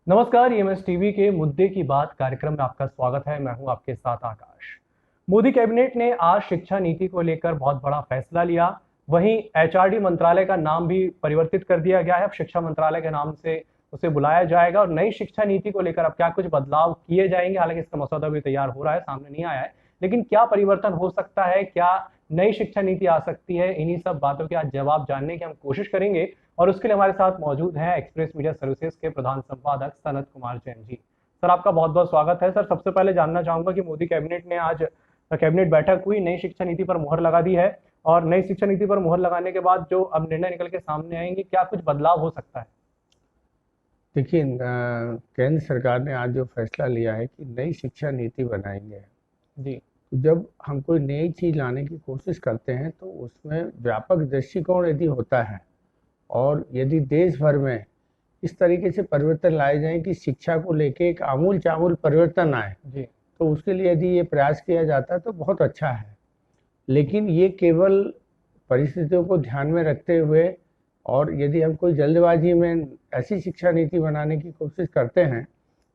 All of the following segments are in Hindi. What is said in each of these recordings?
नमस्कार, ईएमएस टीवी के मुद्दे की बात कार्यक्रम में आपका स्वागत है। मैं हूं आपके साथ आकाश। मोदी कैबिनेट ने आज शिक्षा नीति को लेकर बहुत बड़ा फैसला लिया। वहीं एचआरडी मंत्रालय का नाम भी परिवर्तित कर दिया गया है। अब शिक्षा मंत्रालय के नाम से उसे बुलाया जाएगा और नई शिक्षा नीति को लेकर अब क्या कुछ बदलाव किए जाएंगे। हालांकि इसका मसौदा भी तैयार हो रहा है, सामने नहीं आया है, लेकिन क्या परिवर्तन हो सकता है, क्या नई शिक्षा नीति आ सकती है, इन्हीं सब बातों के आज जवाब जानने की हम कोशिश करेंगे। और उसके लिए हमारे साथ मौजूद हैं एक्सप्रेस मीडिया सर्विसेज के प्रधान संपादक सनत कुमार जैन जी। सर, आपका बहुत बहुत स्वागत है। सर, सबसे पहले जानना चाहूंगा कि मोदी कैबिनेट ने आज कैबिनेट बैठक हुई, नई शिक्षा नीति पर मुहर लगा दी है और नई शिक्षा नीति पर मुहर लगाने के बाद जो अब निर्णय निकल के सामने आएंगे, क्या कुछ बदलाव हो सकता है? देखिए, केंद्र सरकार ने आज जो फैसला लिया है कि नई शिक्षा नीति बनाएंगे। जी। तो जब हम कोई नई चीज़ लाने की कोशिश करते हैं तो उसमें व्यापक दृष्टिकोण यदि होता है और यदि देश भर में इस तरीके से परिवर्तन लाए जाएं कि शिक्षा को लेके एक आमूल चामूल परिवर्तन आए, जी। तो उसके लिए यदि ये प्रयास किया जाता है तो बहुत अच्छा है। लेकिन ये केवल परिस्थितियों को ध्यान में रखते हुए और यदि हम कोई जल्दबाजी में ऐसी शिक्षा नीति बनाने की कोशिश करते हैं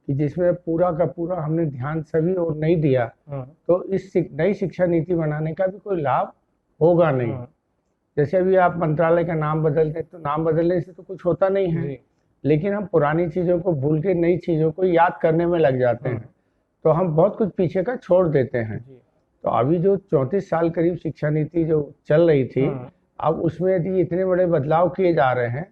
कि जिसमें पूरा का पूरा हमने ध्यान सभी और नहीं दिया, तो इस नई शिक्षा नीति बनाने का भी कोई लाभ होगा नहीं। जैसे अभी आप मंत्रालय का नाम बदलते हैं तो नाम बदलने से तो कुछ होता नहीं है, लेकिन हम पुरानी चीज़ों को भूल के नई चीज़ों को याद करने में लग जाते हैं, तो हम बहुत कुछ पीछे का छोड़ देते हैं। तो अभी जो 34 साल करीब शिक्षा नीति जो चल रही थी, अब उसमें यदि इतने बड़े बदलाव किए जा रहे हैं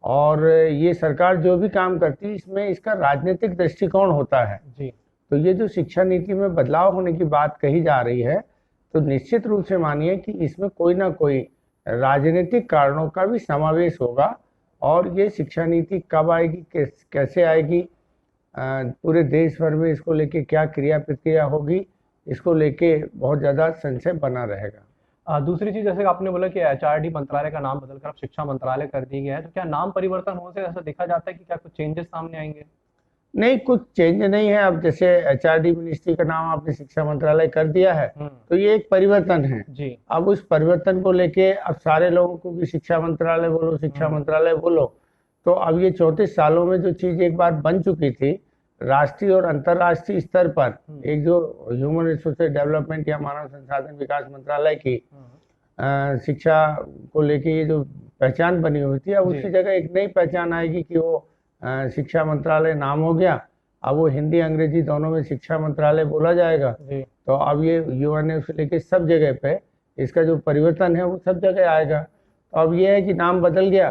और ये सरकार जो भी काम करती है इसमें इसका राजनीतिक दृष्टिकोण होता है जी। तो ये जो शिक्षा नीति में बदलाव होने की बात कही जा रही है, तो निश्चित रूप से मानिए कि इसमें कोई ना कोई राजनीतिक कारणों का भी समावेश होगा। और ये शिक्षा नीति कब आएगी, कैसे आएगी, पूरे देश भर में इसको लेके क्या क्रिया प्रतिक्रिया होगी, इसको लेके बहुत ज़्यादा संशय बना रहेगा। दूसरी चीज, जैसे आपने बोला कि एचआरडी मंत्रालय का नाम बदलकर अब शिक्षा मंत्रालय कर दिया गया है, तो क्या नाम परिवर्तन होने से ऐसा देखा जाता है कि क्या कुछ चेंजेस सामने आएंगे? नहीं, कुछ चेंज नहीं है। अब जैसे एचआरडी मिनिस्ट्री का नाम आपने शिक्षा मंत्रालय कर दिया है, तो ये एक परिवर्तन है जी। अब उस परिवर्तन को लेके अब सारे लोगों को भी शिक्षा मंत्रालय बोलो, शिक्षा मंत्रालय बोलो। तो अब ये 34 सालों में जो चीज एक बार बन चुकी थी राष्ट्रीय और अंतर्राष्ट्रीय स्तर पर, एक जो ह्यूमन रिसोर्स डेवलपमेंट या मानव संसाधन विकास मंत्रालय की शिक्षा को लेके ये जो पहचान बनी हुई थी, अब उसकी जगह एक नई पहचान आएगी कि वो शिक्षा मंत्रालय नाम हो गया। अब वो हिंदी अंग्रेजी दोनों में शिक्षा मंत्रालय बोला जाएगा। तो अब ये यूएनए से लेके सब जगह पे इसका जो परिवर्तन है वो सब जगह आएगा। तो अब ये है कि नाम बदल गया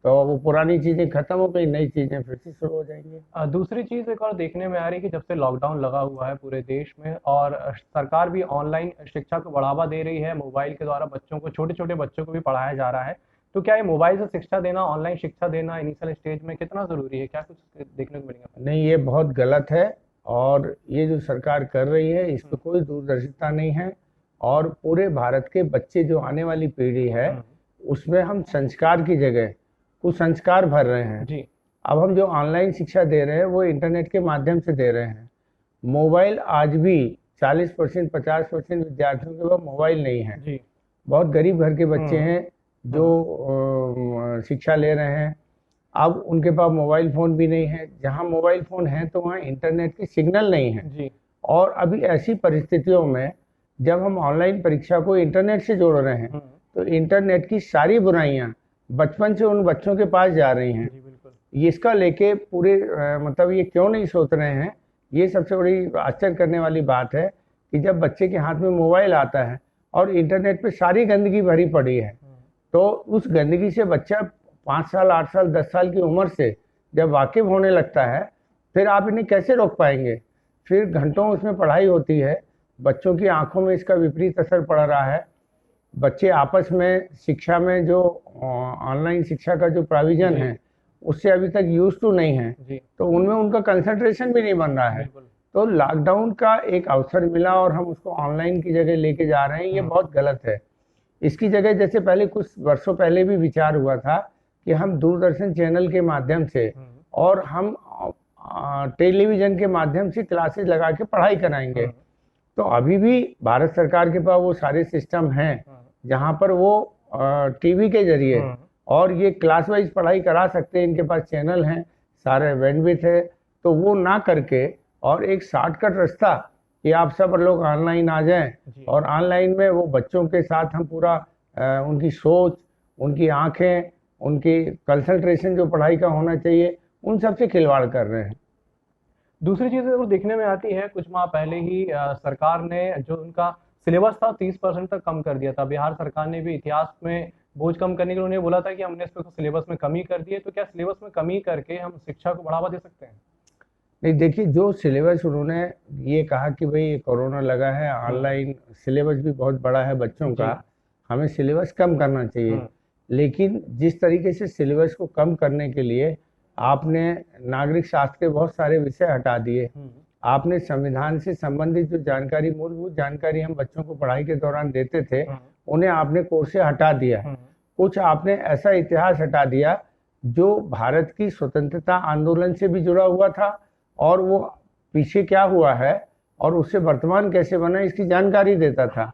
तो वो पुरानी चीजें खत्म हो गई, नई चीजें फिर से शुरू हो जाएंगी। दूसरी चीज एक और देखने में आ रही है कि जब से लॉकडाउन लगा हुआ है पूरे देश में और सरकार भी ऑनलाइन शिक्षा को बढ़ावा दे रही है, मोबाइल के द्वारा बच्चों को, छोटे छोटे बच्चों को भी पढ़ाया जा रहा है, तो क्या ये मोबाइल से शिक्षा देना, ऑनलाइन शिक्षा देना इनिशियल स्टेज में कितना जरूरी है? क्या कुछ देखने को मिलेगा? नहीं, ये बहुत गलत है और ये जो सरकार कर रही है इस पर कोई दूरदर्शिता नहीं है। और पूरे भारत के बच्चे जो आने वाली पीढ़ी है उसमें हम संस्कार की जगह कुसंस्कार भर रहे हैं जी। अब हम जो ऑनलाइन शिक्षा दे रहे हैं वो इंटरनेट के माध्यम से दे रहे हैं। मोबाइल आज भी 40% 50% विद्यार्थियों के पास मोबाइल नहीं है जी। बहुत गरीब घर के बच्चे हैं जो शिक्षा ले रहे हैं। अब उनके पास मोबाइल फ़ोन भी नहीं है, जहाँ मोबाइल फ़ोन है तो वहाँ इंटरनेट की सिग्नल नहीं है जी। और अभी ऐसी परिस्थितियों में जब हम ऑनलाइन परीक्षा को इंटरनेट से जोड़ रहे हैं तो इंटरनेट की सारी बुराइयाँ बचपन से उन बच्चों के पास जा रही हैं। ये इसका लेके पूरे मतलब ये क्यों नहीं सोच रहे हैं, ये सबसे बड़ी आश्चर्य करने वाली बात है कि जब बच्चे के हाथ में मोबाइल आता है और इंटरनेट पे सारी गंदगी भरी पड़ी है, तो उस गंदगी से बच्चा 5 साल 8 साल 10 साल की उम्र से जब वाकिफ होने लगता है, फिर आप इन्हें कैसे रोक पाएंगे? फिर घंटों उसमें पढ़ाई होती है, बच्चों की आंखों में इसका विपरीत असर पड़ रहा है। बच्चे आपस में शिक्षा में जो ऑनलाइन शिक्षा का जो प्रोविजन है उससे अभी तक यूज टू नहीं है, तो उनमें उनका कंसंट्रेशन भी नहीं बन रहा है। तो लॉकडाउन का एक अवसर मिला और हम उसको ऑनलाइन की जगह लेके जा रहे हैं, ये बहुत गलत है। इसकी जगह जैसे पहले कुछ वर्षों पहले भी विचार हुआ था कि हम दूरदर्शन चैनल के माध्यम से और हम टेलीविजन के माध्यम से क्लासेस लगा के पढ़ाई कराएंगे। तो अभी भी भारत सरकार के पास वो सारे सिस्टम हैं जहाँ पर वो टीवी के जरिए और ये क्लास वाइज पढ़ाई करा सकते हैं। इनके पास चैनल हैं, सारे बैंडविड्थ है, तो वो ना करके और एक शॉर्टकट रास्ता कि आप सब लोग ऑनलाइन आ जाएं और ऑनलाइन में वो बच्चों के साथ हम पूरा उनकी सोच, उनकी आंखें, उनकी कंसंट्रेशन जो पढ़ाई का होना चाहिए, उन सब से खिलवाड़ कर रहे हैं। दूसरी चीज़ जरूर देखने में आती है, कुछ माह पहले ही सरकार ने जो उनका सिलेबस था 30% तक कम कर दिया था। बिहार सरकार ने भी इतिहास में बोझ कम करने के लिए उन्हें बोला था कि हमने इस पर सिलेबस में कमी कर दी है। तो क्या सिलेबस में कमी करके हम शिक्षा को बढ़ावा दे सकते हैं? नहीं, देखिए, जो सिलेबस उन्होंने ये कहा कि भाई ये कोरोना लगा है, ऑनलाइन सिलेबस भी बहुत बड़ा है बच्चों का, हमें सिलेबस कम करना चाहिए। लेकिन जिस तरीके से सिलेबस को कम करने के लिए आपने नागरिक शास्त्र के बहुत सारे विषय हटा दिए, आपने संविधान से संबंधित जो जानकारी, मूलभूत जानकारी हम बच्चों को पढ़ाई के दौरान देते थे, उन्हें आपने कोर्स से हटा दिया। कुछ आपने ऐसा इतिहास हटा दिया जो भारत की स्वतंत्रता आंदोलन से भी जुड़ा हुआ था और वो पीछे क्या हुआ है और उससे वर्तमान कैसे बना इसकी जानकारी देता था।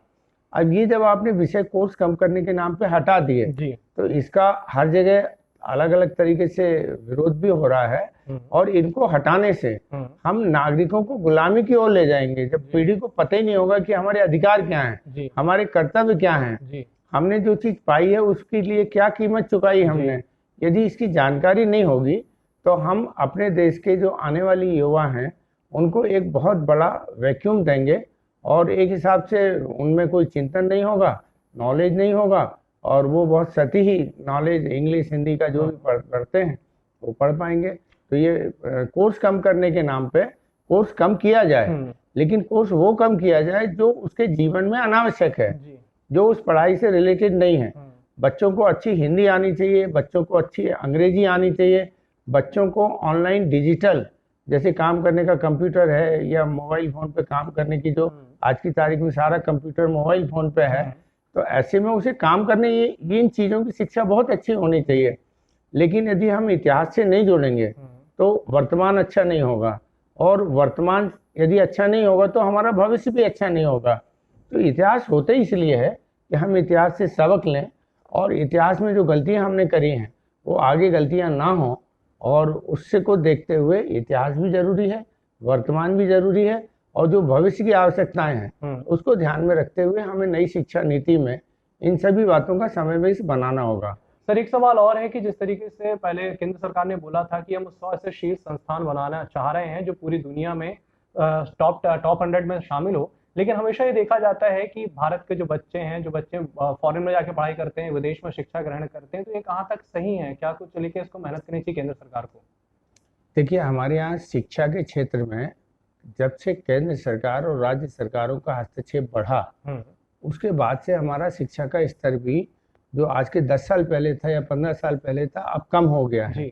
अब ये जब आपने विषय कोर्स कम करने के नाम पे हटा दिए, तो इसका हर जगह अलग अलग तरीके से विरोध भी हो रहा है और इनको हटाने से हम नागरिकों को गुलामी की ओर ले जाएंगे। जब पीढ़ी को पता ही नहीं होगा कि हमारे अधिकार क्या हैं, हमारे कर्तव्य क्या हैं, हमने जो चीज पाई है उसके लिए क्या कीमत चुकाई हमने, यदि इसकी जानकारी नहीं होगी तो हम अपने देश के जो आने वाली युवा हैं उनको एक बहुत बड़ा वैक्यूम देंगे और एक हिसाब से उनमें कोई चिंतन नहीं होगा, नॉलेज नहीं होगा और वो बहुत सतही ही नॉलेज इंग्लिश हिंदी का जो भी पढ़ते हैं वो पढ़ पाएंगे। तो ये कोर्स कम करने के नाम पे कोर्स कम किया जाए, लेकिन कोर्स वो कम किया जाए जो उसके जीवन में अनावश्यक है, जो उस पढ़ाई से रिलेटेड नहीं है। बच्चों को अच्छी हिंदी आनी चाहिए, बच्चों को अच्छी अंग्रेजी आनी चाहिए, बच्चों को ऑनलाइन डिजिटल जैसे काम करने का कंप्यूटर है या मोबाइल फोन पे काम करने की, जो आज की तारीख में सारा कंप्यूटर मोबाइल फोन पे है, तो ऐसे में उसे काम करने ये इन चीज़ों की शिक्षा बहुत अच्छी होनी चाहिए। लेकिन यदि हम इतिहास से नहीं जोड़ेंगे तो वर्तमान अच्छा नहीं होगा और वर्तमान यदि अच्छा नहीं होगा तो हमारा भविष्य भी अच्छा नहीं होगा। तो इतिहास होते इसलिए है कि हम इतिहास से सबक लें और इतिहास में जो गलतियां हमने करी हैं वो आगे गलतियां ना हो, और उससे को देखते हुए इतिहास भी जरूरी है, वर्तमान भी जरूरी है और जो भविष्य की आवश्यकताएं हैं उसको ध्यान में रखते हुए हमें नई शिक्षा नीति में इन सभी बातों का समावेश बनाना होगा। सर, एक सवाल और है कि जिस तरीके से पहले केंद्र सरकार ने बोला था कि हम 100 ऐसे शीर्ष संस्थान बनाना चाह रहे हैं जो पूरी दुनिया में टॉप 100 में शामिल हो, लेकिन हमेशा ये देखा जाता है कि भारत के जो बच्चे फॉरेन में जाके पढ़ाई करते हैं, विदेश में शिक्षा ग्रहण करते हैं, तो ये कहाँ तक सही है? क्या कुछ लेके इसको मेहनत करनी चाहिए केंद्र सरकार को? देखिए, हमारे यहाँ शिक्षा के क्षेत्र में जब से केंद्र सरकार और राज्य सरकारों का हस्तक्षेप बढ़ा, उसके बाद से हमारा शिक्षा का स्तर भी जो आज के 10 साल पहले था या 15 साल पहले था, अब कम हो गया है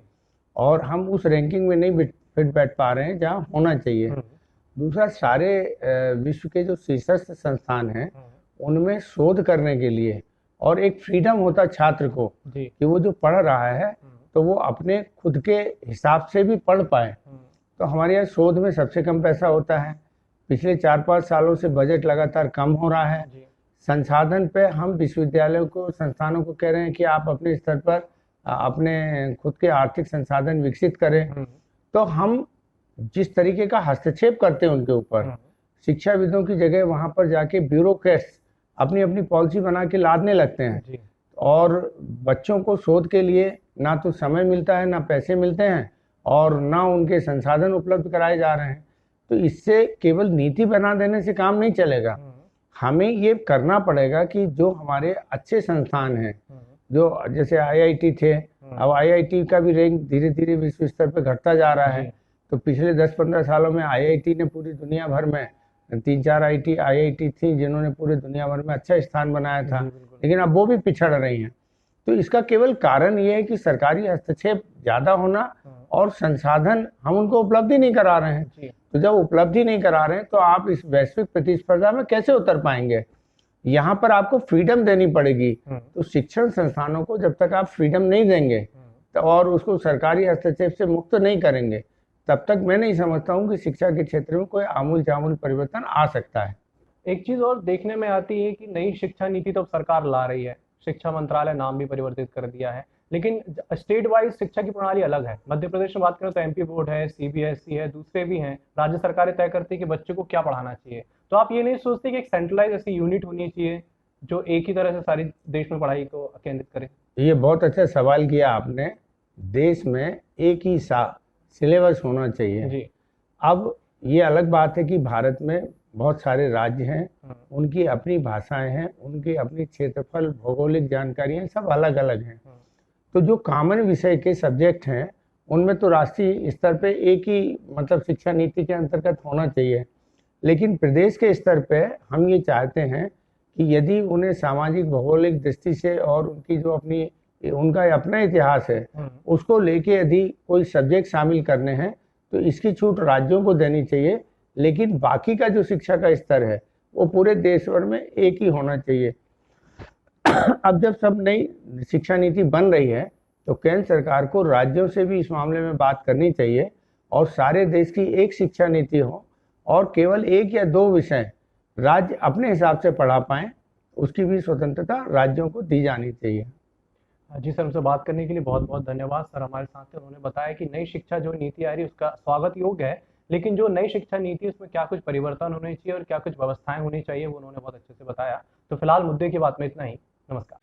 और हम उस रैंकिंग में नहीं फिट बैठ पा रहे हैं जहाँ होना चाहिए। दूसरा, सारे विश्व के जो शीर्षस्थ संस्थान हैं उनमें शोध करने के लिए और एक फ्रीडम होता छात्र को कि वो जो पढ़ रहा है तो वो अपने खुद के हिसाब से भी पढ़ पाए। तो हमारे यहाँ शोध में सबसे कम पैसा होता है, पिछले 4-5 सालों से बजट लगातार कम हो रहा है। संसाधन पे हम विश्वविद्यालयों को, संस्थानों को कह रहे हैं कि आप अपने स्तर पर अपने खुद के आर्थिक संसाधन विकसित करें। तो हम जिस तरीके का हस्तक्षेप करते हैं उनके ऊपर, शिक्षाविदों की जगह वहां पर जाके ब्यूरोक्रेट्स अपनी अपनी पॉलिसी बना के लादने लगते हैं और बच्चों को शोध के लिए ना तो समय मिलता है, ना पैसे मिलते हैं और ना उनके संसाधन उपलब्ध कराए जा रहे हैं। तो इससे केवल नीति बना देने से काम नहीं चलेगा, हमें ये करना पड़ेगा कि जो हमारे अच्छे संस्थान हैं, जो जैसे आईआईटी थे, अब आईआईटी का भी रैंक धीरे धीरे विश्व स्तर पर घटता जा रहा है। तो पिछले 10-15 सालों में आईआईटी ने पूरी दुनिया भर में 3-4 आईआईटी थी जिन्होंने पूरे दुनिया भर में अच्छा स्थान बनाया था, लेकिन अब वो भी पिछड़ रही हैं। तो इसका केवल कारण ये है कि सरकारी हस्तक्षेप ज्यादा होना और संसाधन हम उनको उपलब्धि नहीं करा रहे हैं। तो जब उपलब्धि नहीं करा रहे हैं तो आप इस वैश्विक प्रतिस्पर्धा में कैसे उतर पाएंगे? यहाँ पर आपको फ्रीडम देनी पड़ेगी। तो शिक्षण संस्थानों को जब तक आप फ्रीडम नहीं देंगे और उसको सरकारी हस्तक्षेप से मुक्त नहीं करेंगे, तब तक मैं नहीं समझता हूँ कि शिक्षा के क्षेत्र में कोई आमूल जामूल परिवर्तन आ सकता है। एक चीज और देखने में आती है कि नई शिक्षा नीति तो सरकार ला रही है, शिक्षा मंत्रालय नाम भी परिवर्तित कर दिया है, लेकिन स्टेट वाइज शिक्षा की प्रणाली अलग है। मध्य प्रदेश में बात करें तो एमपी बोर्ड है, सीबीएसई है, दूसरे भी हैं, राज्य सरकारें तय करती है कि बच्चे को क्या पढ़ाना चाहिए। तो आप ये नहीं सोचते कि एक सेंट्रलाइज ऐसी यूनिट होनी चाहिए जो एक ही तरह से सारी देश में पढ़ाई को केंद्रित करे? ये बहुत अच्छा सवाल किया आपने। देश में एक ही सा सिलेबस होना चाहिए जी। अब ये अलग बात है कि भारत में बहुत सारे राज्य हैं, उनकी अपनी भाषाएं हैं, उनकी अपनी क्षेत्रफल, भौगोलिक जानकारियां सब अलग अलग हैं। तो जो कॉमन विषय के सब्जेक्ट हैं उनमें तो राष्ट्रीय स्तर पे एक ही मतलब शिक्षा नीति के अंतर्गत होना चाहिए। लेकिन प्रदेश के स्तर पे हम ये चाहते हैं कि यदि उन्हें सामाजिक भौगोलिक दृष्टि से और उनकी जो अपनी उनका अपना इतिहास है उसको लेके यदि कोई सब्जेक्ट शामिल करने हैं तो इसकी छूट राज्यों को देनी चाहिए। लेकिन बाकी का जो शिक्षा का स्तर है वो पूरे देश भर में एक ही होना चाहिए। अब जब सब नई शिक्षा नीति बन रही है तो केंद्र सरकार को राज्यों से भी इस मामले में बात करनी चाहिए और सारे देश की एक शिक्षा नीति हो और केवल एक या दो विषय राज्य अपने हिसाब से पढ़ा पाएं, उसकी भी स्वतंत्रता राज्यों को दी जानी चाहिए। जी सर, हमसे बात करने के लिए बहुत बहुत धन्यवाद। सर हमारे साथ थे, उन्होंने बताया कि नई शिक्षा जो नीति आ रही है उसका स्वागत योग्य है, लेकिन जो नई शिक्षा नीति है उसमें क्या कुछ परिवर्तन होने चाहिए और क्या कुछ व्यवस्थाएं होनी चाहिए वो उन्होंने बहुत अच्छे से बताया। तो फिलहाल मुद्दे की बात में इतना ही। नमस्कार।